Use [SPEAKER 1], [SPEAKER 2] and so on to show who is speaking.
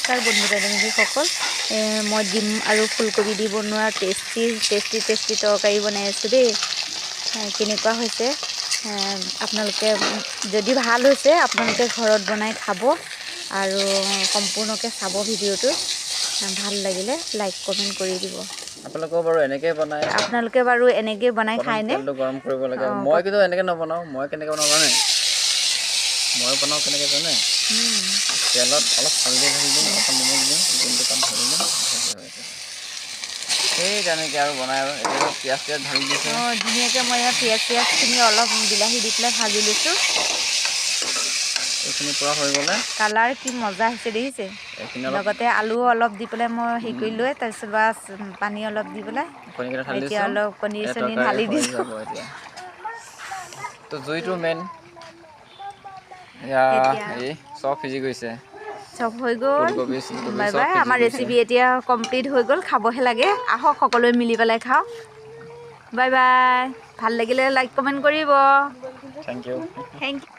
[SPEAKER 1] নমস্কাৰ বন্ধু বান্ধৱীসকল মই ডিম আৰু ফুলকবি দি বনোৱা টেষ্টি তৰকাৰী বনাই আছোঁ দেই কেনেকুৱা হৈছে আপোনালোকে যদি ভাল হৈছে আপোনালোকে ঘৰত বনাই খাব আৰু সম্পূৰ্ণকৈ চাব ভিডিঅ'টো ভাল লাগিলে লাইক কমেণ্ট কৰি দিব আপোনালোকে বাৰু এনেকৈ বনাই খায়নে
[SPEAKER 2] তেলটো গৰম কৰিব লাগে মই কিন্তু এনেকৈ নবনাওঁ মই কেনেকৈ বনাওঁ জানে মই বনাওঁ কেনেকৈ জানে তেলত অলপ হালধি ঢালি দিম অকণ নিমখ দিম যোনটো কাম ঢালি দিম সেই তেনেকৈ আৰু বনাই আৰু এতিয়া পিঁয়াজ ঢালি দিছোঁ
[SPEAKER 1] ধুনীয়াকৈ মই পিঁয়াজখিনি অলপ বিলাহী দি পেলাই ভাজি লৈছোঁ
[SPEAKER 2] এইখিনি পূৰা হৈ গ'লে
[SPEAKER 1] কালাৰ কি মজা হৈছে দেখিছে লগতে আলু অলপ দি পেলাই মই হেৰি কৰি লৈ তাৰপিছত বাছ পানী অলপ দি পেলাই এতিয়া অলপ পনীৰ চনীৰ ঢালি দিছোঁ
[SPEAKER 2] তো জুইটো মেইন এই চব সিজি গৈছে
[SPEAKER 1] চব হৈ গ'ল বাই বাই আমাৰ ৰেচিপি এতিয়া কমপ্লিট হৈ গ'ল খাবহে লাগে আহক সকলোৱে মিলি পেলাই খাওঁ বাই বাই ভাল লাগিলে লাইক কমেণ্ট কৰিব
[SPEAKER 2] থেংক ইউ